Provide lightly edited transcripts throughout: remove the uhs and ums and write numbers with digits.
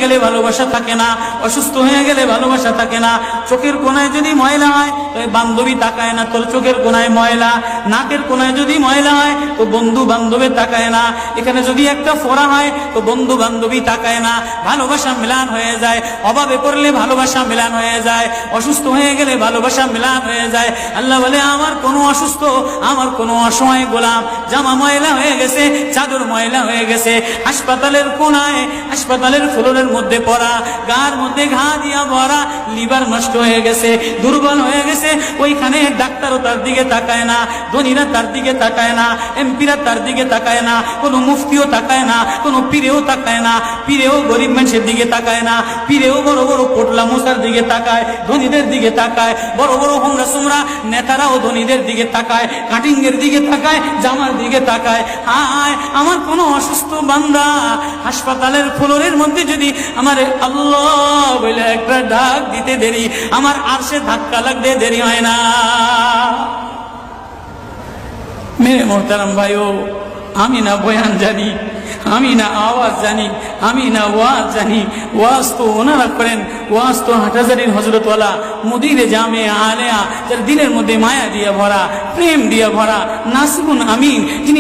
গেলে ভালোবাসা থাকে না, অসুস্থ হয়ে গেলে ভালোবাসা থাকে না। চোখের কোনায় যদি ময়লা হয় তো বান্ধবী তাকায় না, তোর চোখের কোনায় ময়লা। নাকের কোনায় যদি ময়লা হয় তো বন্ধু বান্ধবী তাকায় না। এখানে যদি একটা ফোড়া হয় তো বন্ধু বান্ধবী তাকায় না। ভালোবাসা মিলান হয়ে যায়, অভাবে পড়লে ভালোবাসা মিলান হয়ে যায়, অসুস্থ হয়ে গেলে ভালোবাসা মিলান হয়ে যায়। আল্লাহ বলে আমার কোনো অসুস্থ, আমার কোনো অসহায় গোলাম জামা ময়লা হয়ে গেছে, চাদর ময়লা হয়ে গেছে, হাসপাতালের কোনায়, হাসপাতালের ফ্লোরের মধ্যে পড়া, গার মধ্যে ঘা দিয়া ভরা, লিভার নষ্ট হয়ে গেছে, দুর্বল হয়ে গেছে, ওইখানে ডাক্তারও তার দিকে তাকায় না, ধনীরা তার দিকে তাকায় না, এমপিরা তার দিকে তাকায় না, কোনো মুফতিও তাকায় না, কোনো পীরেও তাকায় না, পীরেও গরিব মানুষের দিকে তাকায় না, পীরেও বড় বড় পোটলা মশার দিকে তাকায়, ধনীদের দিকে তাকায়, বড় বড় হোমরা সোমরা নেতারাও ধনীদের দিকে তাকায়, কাটিংয়ের দিকে তাকায়, জামার দিকে তাকায়। হায় আমার কোনো অসুস্থ বান্দা হাসপাতালের ফ্লোরের মধ্যে যদি আমার আল্লাহ বলে একটা ডাক দিতে দেরি, আমার আরশে ধাক্কা লাগতে দেরি হয় না। মেরে মোহতারাম ভাইও, আমি না বয়ান জানি, আমি না আওয়াজ জানি, আমি না ওয়াজ জানি, ওয়াজ তো ওনারা করেন, ওয়াজ তো হাটহাজারীর হযরতওয়ালা মুদিরে জামে আলেয়া, যার দিলের মধ্যে মায়া দিয়ে ভরা, প্রেম দিয়ে ভরা, নাসিবুন আমিন, যিনি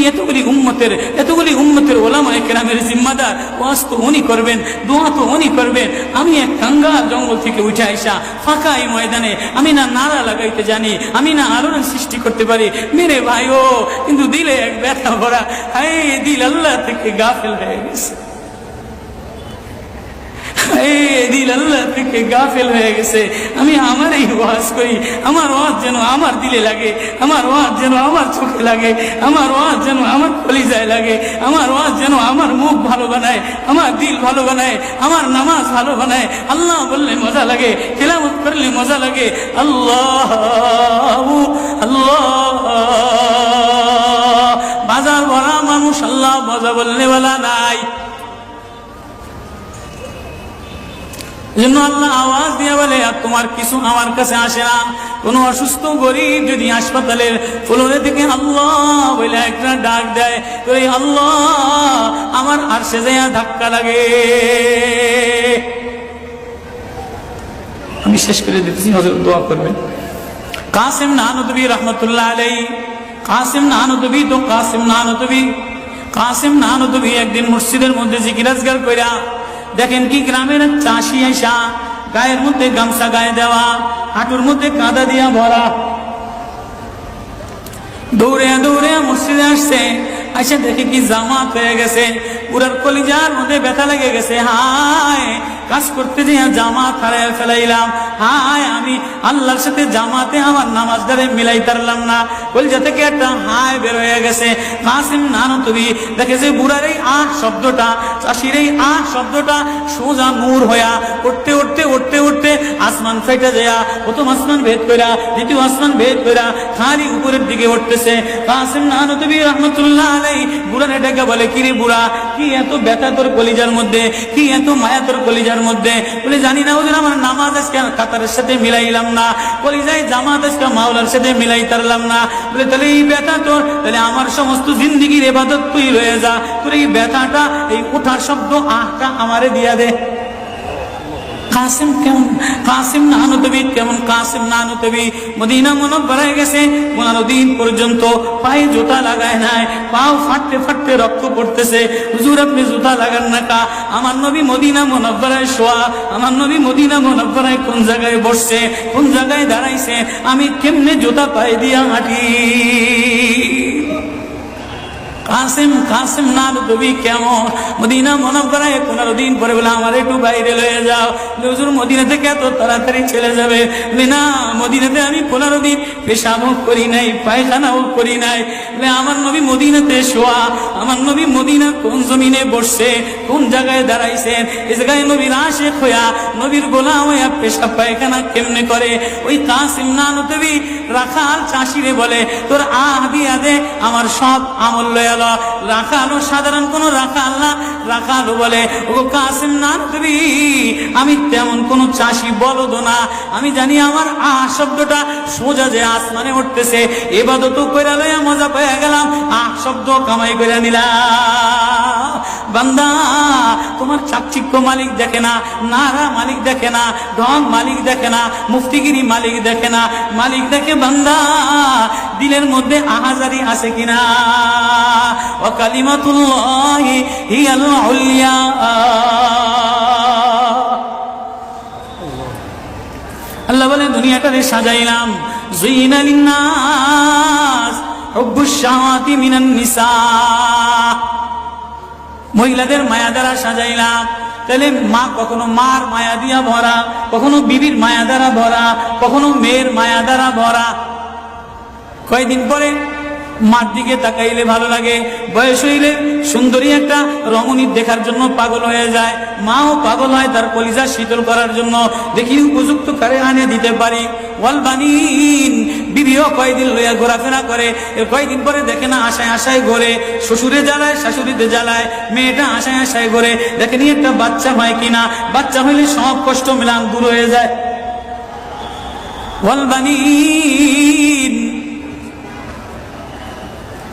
এতগুলি উম্মতের ওলামায়ে কেরামের জিম্মাদার। ওয়াজ তো উনি করবেন, দোয়া তো উনি করবেন। আমি এক কাঙ্গাল জঙ্গল থেকে উঠে আইসা ফাঁকা এই ময়দানে আমি না নারা লাগাইতে জানি, আমি না আলোড়ন সৃষ্টি করতে পারি মেরে ভাইও, কিন্তু দিলে এক ব্যথা ভরা। হায় দিল আল্লাহ থেকে গাফেল হয়ে গেছে, দিল আল্লাহ থেকে গাফেল হয়ে গেছে। আমি আমারই ওয়াজ করি, আমার ওয়াজ যেন আমার দিলে লাগে, আমার ওয়াজ যেন আমার চোখে লাগে, আমার ওয়াজ যেন আমার কলিজায় লাগে, আমার ওয়াজ যেন আমার মুখ ভালো বানায়, আমার দিল ভালো বানায়, আমার নামাজ ভালো বানায়। আল্লাহ বললে মজা লাগে, তেলাওয়াত করলে মজা লাগে। আল্লাহ আল্লাহ, বাজার ভরা মানুষ, আল্লাহ মজা বললে বলা নাই। জন্য আল্লাহ আওয়াজ দিয়ে বলে আর তোমার কিছু আমার কাছে আসে না। কোন অসুস্থ গরিব যদি হাসপাতালের ফ্লোরে থেকে আল্লাহ বলে একটা ডাক দেয়, তো এই আল্লাহ আমার আরশে যাইয়া ধাক্কা লাগে। আমি শেষ করে দিতেছি, হযরত দোয়া করবেন। কাসিম নানুতুবি রহমতুল্লাহ আলাইহি, কাসিম নানুতুবি তো কাসিম নানুতুবি, কাসিম নানুতুবি একদিন মসজিদের মধ্যে জিকির আজকার কইরা দেখেন কি গ্রামের চাষি আইসা গায়ের মধ্যে গামছা গায়ে দেওয়া, হাঁটুর মধ্যে কাদা দিয়া ভরা, দৌড়ে দৌড়ে মসজিদে আসছে। আইসা দেখে কি জামাত হয়ে গেছে, পুরার কলিজার মধ্যে ব্যথা লেগে গেছে। হায় কাজ করতে যে জামাত হারায় ফেলাইলাম, হায় আমি আল্লাহর সাথে জামাতে আমার নামাজদারে মিলাই পারলাম না। কলিজা থেকে একটা হায় বের হয়ে গেছে। কাসিম নানুতুবি দেখে যে বুড়ার এই আহ শব্দটা, চাষির এই আহ শব্দটা সোজা নূর হইয়া উঠতে উঠতে উঠতে উঠতে আসমান ফেটে যায়, প্রথম আসমান ভেদ কইরা দ্বিতীয় আসমান ভেদ কইরা খালি উপরের দিকে উঠতেছে। কাসিম নানুতুবি রহমতুল্লাহ আলাইহি বুড়ারে ডেকে বলে, কিরে বুড়া, কি এত ব্যথা তোর কলিজার মধ্যে, কি এত মায়া তোর কলিজার মধ্যে? বলে জানি না হুজুর, আমার নামাজ আজকে কাতারের সাথে মিলাইলাম না, কলিজায় জামাত আজকে মাওলার সাথে মিলাই তারলাম না। বলে তাহলে এই ব্যথা তোর, তাহলে আমার সমস্ত জিন্দিগির ইবাদত তুই রয়ে যা, তোর এই ব্যথাটা, এই ওঠার শব্দ আহটা আমারে দিয়া দে। কাসিম কেমন, কাসিম নানুতুবি কেমন, কাসিম নানুতুবি মদিনা মুনাওয়ারায় গেছে, 15 দিন পর্যন্ত পায়ে জুতা লাগায় নাই, পাও ফাটতে ফাটতে রক্ত পড়তেছে। হুজুর আপনি জুতা লাগান না কা? আমার নবী মদিনা মুনাওয়ারায় শোয়া, আমার নবী মদিনা মুনাওয়ারায় কোন জায়গায় বসছে, কোন জায়গায় দাঁড়াইছে, আমি কেমনে জুতা পায়ে দিয়া হাঁটি? কাসিম, কাসিম নানুতুবি কেমন মদিনা মুনাওয়ারায় 15 দিন পরে বলে আমার একটু বাইরে লয়ে যাও। হুজুর মদিনা থেকে এত তাড়াতাড়ি চলে যাবে? না, মদিনাতে আমি 15 দিন পেশাবও করি নাই, পায়খানাও করি নাই। আমার নবী মদিনাতে শোয়া, আমার নবী মদিনা কোন জমিনে বসছে, কোন জায়গায় দাঁড়াইছেন, এই জায়গায় নবীর আশিক হইয়া, নবীর গোলাম হইয়া পেশাব পায়খানা কেমনে করে? ওই কাসিম নানুতুবি রাখাল চাষিরে বলে, তোর আহ দিয়া দে, আমার সব আমল লয়া। রাখালো সাধারণ কোন রাখাল না, রাখালো বলে, ও কাসিম নানুতুবি আমি তেমন কোন চাষি বলদ না, আমি জানি আমার আহ শব্দটা সোজা যে আসমানে উঠতেছে, ইবাদত কইরা লইয়া মজা পেয়ে গেলাম, আহ শব্দ কামাই করে নিলাম। বান্দা তোমার চাকচিক্য মালিক দেখে না, নারা মালিক দেখে না, ঢং মালিক দেখে না, মুফতিগিরি মালিক দেখে না, মালিক দেখে বান্দা দিলের মধ্যে আহাজারি আছে কিনা। ওয়া কালিমাতুল্লাহি হিয়াল উলিয়া। আল্লাহ বলে দুনিয়াটারে সাজাইলাম, যুইনা লিন্নাস হুব্বুশ শাহাওয়াতি মিনান নিসা, মহিলাদের মায়া দ্বারা সাজাইলাম। তাহলে মা কখনো মার মায়া দিয়া ভরা, কখনো বিবির মায়া দ্বারা ভরা, কখনো মেয়ের মায়া দ্বারা ভরা। কয়েকদিন পরে মার দিকে তাকাইলে ভালো লাগে, বয়স হইলে সুন্দরী একটা রমণী দেখার জন্য পাগল হয়ে যায়, মাও পাগল হয় তার কলিজা শীতল করার জন্য, দেখি উপযুক্ত কারে আনে দিতে পারি। ওয়াল বানিন, বিবিও কয়েকদিন লইয়া ঘোরাফেরা করে, কয়েকদিন পরে দেখে না আশায় আশায় ঘোরে, শ্বশুরে জ্বালায় শাশুড়িতে জ্বালায়, মেয়েটা আশায় আশায় ঘোরে, দেখেনি একটা বাচ্চা হয় কিনা, বাচ্চা হইলে সব কষ্ট মিলান দূর হয়ে যায়। ওয়াল বানিন,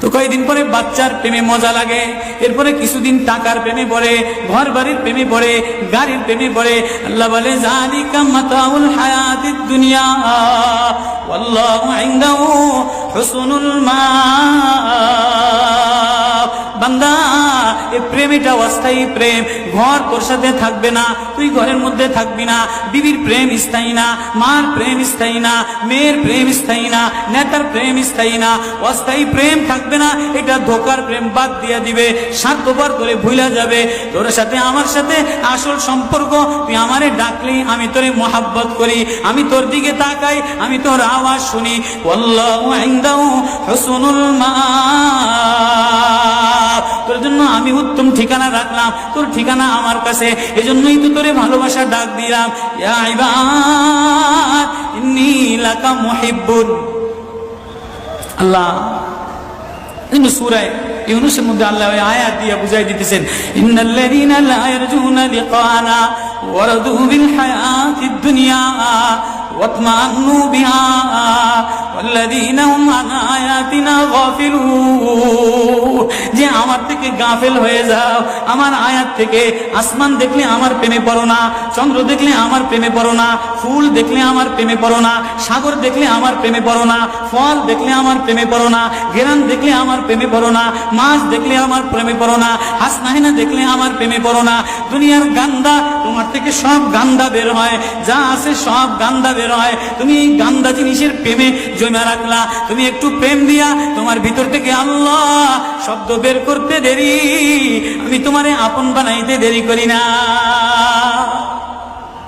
তো কয়েকদিন পরে বাচ্চার প্রেমে মজা লাগে, এরপরে কিছুদিন টাকার প্রেমে পড়ে, ঘর বাড়ির প্রেমে পড়ে, গাড়ির প্রেমে পড়ে। আল্লাহ বলে যালিকা মাতাউল হায়াতিদ দুনিয়া ওয়াল্লাহু ইনদাহু হুসনুল মাআব। বান্দা এই প্রেম এটা অস্থায়ী প্রেম, ঘর তোর সাথে থাকবে না, তুই ঘরের মধ্যে থাকবি না, বিবির প্রেম স্থায়ী না, মার প্রেম স্থায়ী না, মেয়ের প্রেম স্থায়ী না, নেতার প্রেম স্থায়ী না, অস্থায়ী প্রেম থাকবে না। এটা ধোকার প্রেম, বাদ দিয়া দিবে, স্বার্থপর করে ভুলা যাবে। তোর সাথে আমার সাথে আসল সম্পর্ক, তুই আমারে ডাকলি আমি তোরে মোহাব্বত করি, আমি তোর দিকে তাকাই, আমি তোর আওয়াজ শুনি। ওয়াল্লাহু ইনদাহু হুসনুল মাআব, তোর জন্য আমি উত্তম ঠিকানা রাখলাম, তোর ঠিকানা আমার কাছে, এজন্যই তো তোরে ভালোবাসা ডাক দিলাম। ইয়া ইবাদ ইন্নী লাকা মুহিব্বুন। আল্লাহ সূরা ইউনূসের মধ্যে আল্লাহ ওই আয়াত দিয়ে বুঝাই দিতেছেন, ইন্নাল্লাযীনা লা ইয়ারজুনা লিকানা ওয়া রাদু বিল হায়াতিদ দুনিয়া ওয়াতমান্নু বিহা ওয়াল্লাযীনা হুম আন আয়াতিনা গাফিলুন। যে আমার থেকে গাফেল হয়ে যাও, আমার আয়াত থেকে। আসমান দেখলে আমার প্রেমে পড়ো না, চন্দ্র দেখলে আমার প্রেমে পড়ো না, ফুল দেখলে আমার প্রেমে পড়ো না, সাগর দেখলে আমার প্রেমে পড়ো না, ফল দেখলে আমার প্রেমে পড়ো না, ঘেরান দেখলে আমার প্রেমে পড়ো না, মাছ দেখলে আমার প্রেমে পড়ো না, হাসনাহিনা দেখলে আমার প্রেমে পড়ো না। দুনিয়ার গান্দা, তোমার থেকে সব গান্দা বের হয়, যা আছে সব গান্দা বের হয়। তুমি এই গান্দা জিনিসের প্রেমে জমা রাখলা, তুমি একটু প্রেম দিয়া তোমার ভিতর থেকে আল্লাহ শব্দ বের করতে দেরি, আমি তোমারে আপন বানাইতে দেরি করি না।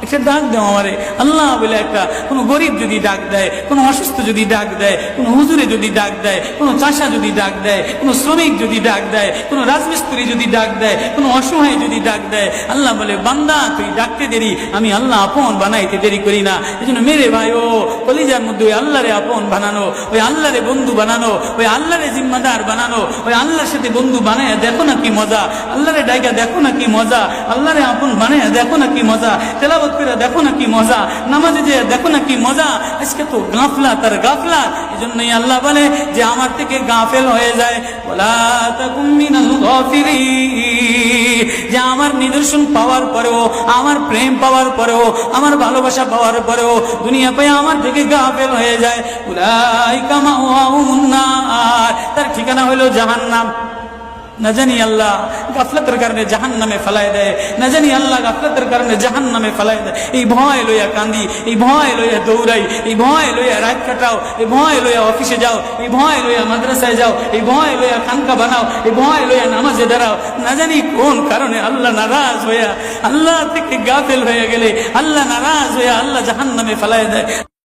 একটা ডাক দেও আমারে আল্লাহ বলে, একটা কোনো গরিব যদি ডাক দেয়, কোনো অসুস্থ যদি ডাক দেয়, কোনো হুজুরে যদি ডাক দেয়, কোনো চাষা যদি ডাক দেয়, কোনো শ্রমিক যদি ডাক দেয়, কোনো রাজমিস্ত্রি যদি ডাক দেয়, কোনো অসহায় যদি ডাক দেয়, আল্লাহ বলে বান্দা তুই ডাকতে দেরি, আমি আল্লাহ আপন বানাইতে দেরি করি না। এই জন্য মেরে ভাই ও কলিজার মধ্যে ওই আল্লাহরে আপন বানানো, ওই আল্লাহরে বন্ধু বানানো, ওই আল্লাহরে জিম্মাদার বানানো, ওই আল্লাহর সাথে বন্ধু বানায় দেখো না কি মজা, আল্লাহরে ডাইকা দেখো না কি মজা, আল্লাহরে আপন বানায় দেখো না কি মজা, তেলাওয়াত করে দেখো না কি মজা, নামাজে যে দেখো না কি মজা। আজকে তো গাফলাত আর গাফলাত। এজন্যই আল্লাহ বলে যে আমার থেকে গাফেল হয়ে যায়, ওয়ালা তাকুম মিনাল গাফিলিন। যে আমার নিদর্শন পাওয়ার পরেও, আমার প্রেম পাওয়ার পরেও, আমার ভালোবাসা পাওয়ার পরেও দুনিয়া পেয়ে আমার থেকে গাফেল হয়ে যায়, উলাইকা মাওয়াহুমুন নার, তার ঠিকানা হলো জাহান্নাম। না জানি আল্লাহ গাফলতের কারণে জাহান্নামে ফেলায় দেয়, না জানি আল্লাহ গাফলতের কারণে জাহান্নামে ফেলায় দেয়। এই ভয় লইয়া কান্দি, এই ভয় লইয়া দৌড়াই, এই ভয় লইয়া রাত কাটাও, এই ভয় লইয়া অফিসে যাও, এই ভয় লইয়া মাদ্রাসায় যাও, এই ভয় লইয়া খানকা বানাও, এই ভয় লইয়া নামাজে দাঁড়াও। না জানি কোন কারণে আল্লাহ নারাজ হইয়া, আল্লাহ থেকে গাফেল হয়ে গেলে আল্লাহ নারাজ হইয়া আল্লাহ জাহান্নামে ফেলায় দেয়।